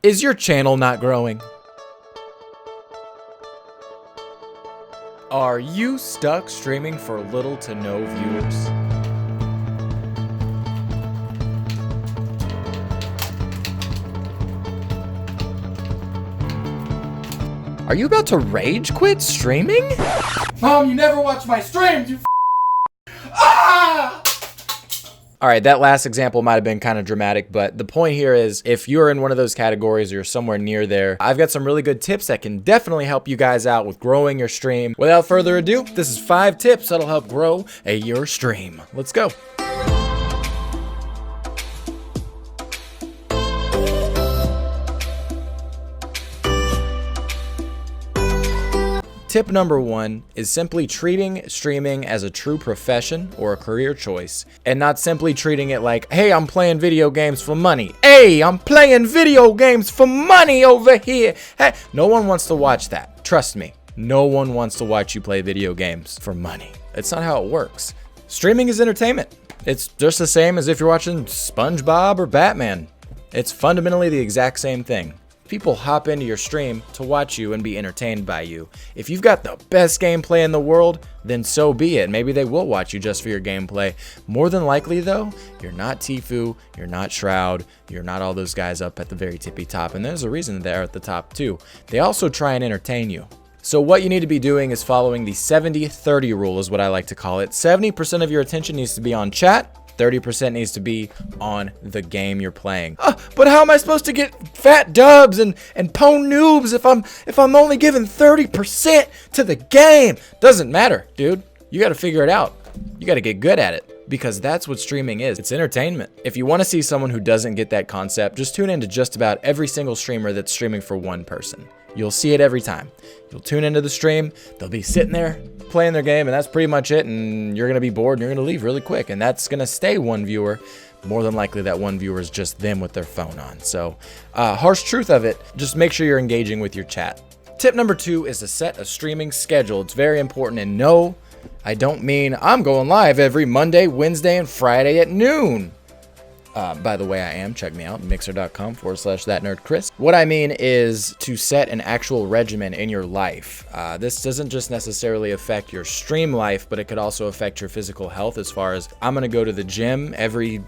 Is your channel not growing? Are you stuck streaming for little to no viewers? Are you about to rage quit streaming? Mom, you never watch my streams, you Ah! Alright, that last example might have been kind of dramatic, but the point here is if you're in one of those categories or you're somewhere near there, I've got some really good tips that can definitely help you guys out with growing your stream. Without further ado, this is 5 tips that'll help grow your stream. Let's go. Tip number 1 is simply treating streaming as a true profession or a career choice, and not simply treating it like, hey, I'm playing video games for money. Hey, I'm playing video games for money over here. Hey, no one wants to watch that. Trust me, no one wants to watch you play video games for money. It's not how it works. Streaming is entertainment. It's just the same as if you're watching SpongeBob or Batman. It's fundamentally the exact same thing. People hop into your stream to watch you and be entertained by you. If you've got the best gameplay in the world, then so be it. Maybe they will watch you just for your gameplay. More than likely though, you're not Tfue, you're not Shroud, you're not all those guys up at the very tippy top. And there's a reason they're at the top too. They also try and entertain you. So what you need to be doing is following the 70-30 rule is what I like to call it. 70% of your attention needs to be on chat. 30% needs to be on the game you're playing. But how am I supposed to get fat dubs and pwn noobs if I'm only giving 30% to the game? Doesn't matter, dude. You got to figure it out. You got to get good at it because that's what streaming is. It's entertainment. If you want to see someone who doesn't get that concept, just tune into just about every single streamer that's streaming for one person. You'll see it every time. You'll tune into the stream, they'll be sitting there playing their game, and that's pretty much it, and you're gonna be bored and you're gonna leave really quick, and that's gonna stay one viewer. More than likely that one viewer is just them with their phone on. So harsh truth of it, just make sure you're engaging with your chat. Tip number 2 is to set a streaming schedule. It's very important, and no, I don't mean I'm going live every Monday, Wednesday, and Friday at noon. By the way, I am. Check me out, mixer.com/thatnerdchris. What I mean is to set an actual regimen in your life. This doesn't just necessarily affect your stream life, but it could also affect your physical health as far as I'm going to go to the gym every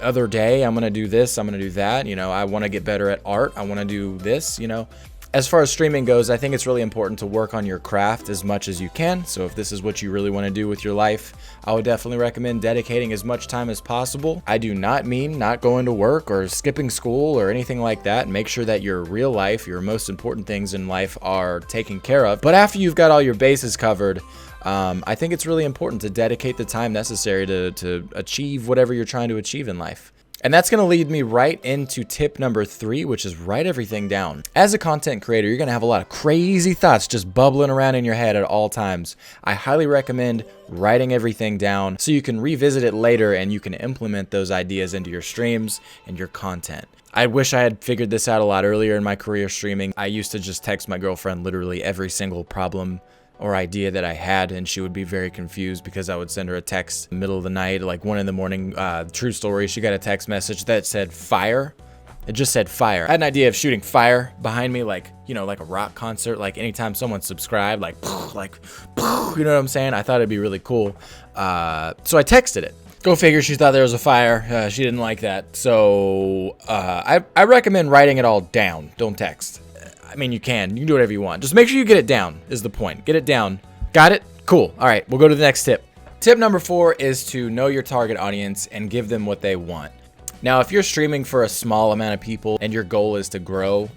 other day. I'm going to do this. I'm going to do that. You know, I want to get better at art. I want to do this, you know. As far as streaming goes, I think it's really important to work on your craft as much as you can. So if this is what you really want to do with your life, I would definitely recommend dedicating as much time as possible. I do not mean not going to work or skipping school or anything like that. Make sure that your real life, your most important things in life are taken care of. But after you've got all your bases covered, I think it's really important to dedicate the time necessary to achieve whatever you're trying to achieve in life. And that's going to lead me right into tip number 3, which is write everything down. As a content creator, you're going to have a lot of crazy thoughts just bubbling around in your head at all times. I highly recommend writing everything down so you can revisit it later and you can implement those ideas into your streams and your content. I wish I had figured this out a lot earlier in my career streaming. I used to just text my girlfriend literally every single problem or idea that I had, and she would be very confused because I would send her a text in the middle of the night, like 1 in the morning. True story, she got a text message that said fire. It just said fire. I had an idea of shooting fire behind me, like, you know, like a rock concert, like anytime someone subscribed, like, you know what I'm saying? I thought it'd be really cool. So I texted it. Go figure, she thought there was a fire. She didn't like that. So I recommend writing it all down. Don't text. I mean, you can do whatever you want. Just make sure you get it down is the point. Get it down. Got it? Cool. All right, we'll go to the next tip. Tip number 4 is to know your target audience and give them what they want. Now, if you're streaming for a small amount of people and your goal is to grow,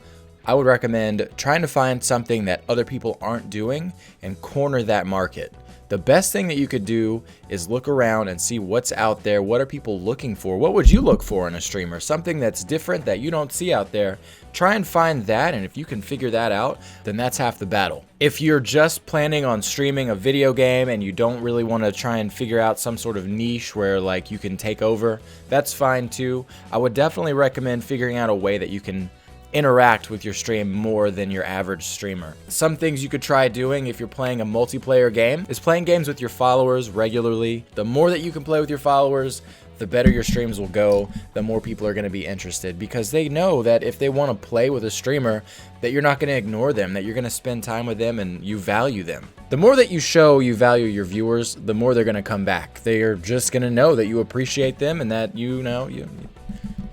I would recommend trying to find something that other people aren't doing and corner that market. The best thing that you could do is look around and see what's out there. What are people looking for? What would you look for in a streamer? Something that's different that you don't see out there. Try and find that, and if you can figure that out, then that's half the battle. If you're just planning on streaming a video game and you don't really want to try and figure out some sort of niche where like you can take over, that's fine too. I would definitely recommend figuring out a way that you can interact with your stream more than your average streamer. Some things you could try doing if you're playing a multiplayer game is playing games with your followers regularly. The more that you can play with your followers, the better your streams will go, the more people are going to be interested, because they know that if they want to play with a streamer, that you're not going to ignore them, that you're going to spend time with them and you value them. The more that you show you value your viewers, the more they're going to come back. They're just going to know that you appreciate them and that you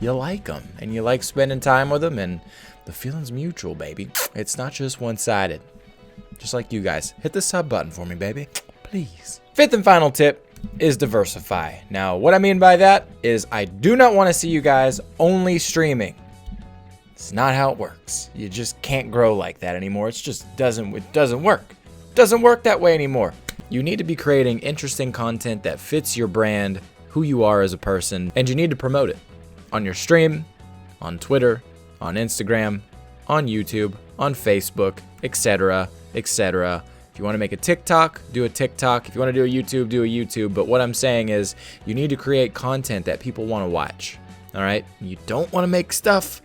like them and you like spending time with them, and the feeling's mutual, baby. It's not just one-sided. Just like you guys. Hit the sub button for me, baby. Please. Fifth and final tip is diversify. Now, what I mean by that is I do not want to see you guys only streaming. It's not how it works. You just can't grow like that anymore. It doesn't work. It doesn't work that way anymore. You need to be creating interesting content that fits your brand, who you are as a person, and you need to promote it on your stream, on Twitter, on Instagram, on YouTube, on Facebook, etc., etc. If you want to make a TikTok, do a TikTok. If you want to do a YouTube, do a YouTube. But what I'm saying is you need to create content that people want to watch. All right? You don't want to make stuff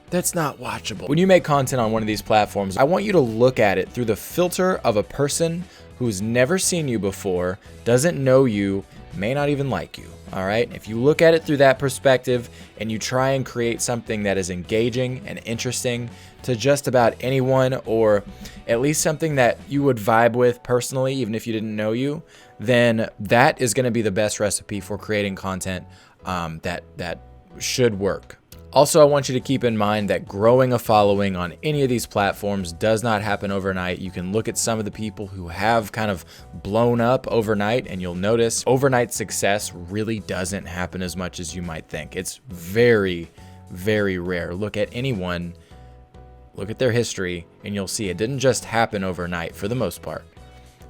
that's not watchable. When you make content on one of these platforms, I want you to look at it through the filter of a person who's never seen you before, doesn't know you, may not even like you. All right? If you look at it through that perspective and you try and create something that is engaging and interesting to just about anyone, or at least something that you would vibe with personally, even if you didn't know you, then that is going to be the best recipe for creating content that should work. Also, I want you to keep in mind that growing a following on any of these platforms does not happen overnight. You can look at some of the people who have kind of blown up overnight, and you'll notice overnight success really doesn't happen as much as you might think. It's very, very rare. Look at anyone, look at their history, and you'll see it didn't just happen overnight for the most part.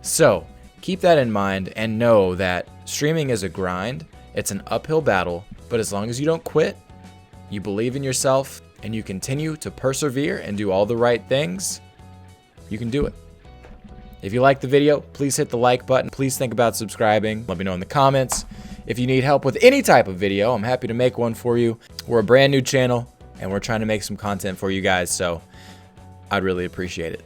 So keep that in mind and know that streaming is a grind. It's an uphill battle, but as long as you don't quit, you believe in yourself, and you continue to persevere and do all the right things, you can do it. If you liked the video, please hit the like button. Please think about subscribing. Let me know in the comments. If you need help with any type of video, I'm happy to make one for you. We're a brand new channel, and we're trying to make some content for you guys, so I'd really appreciate it.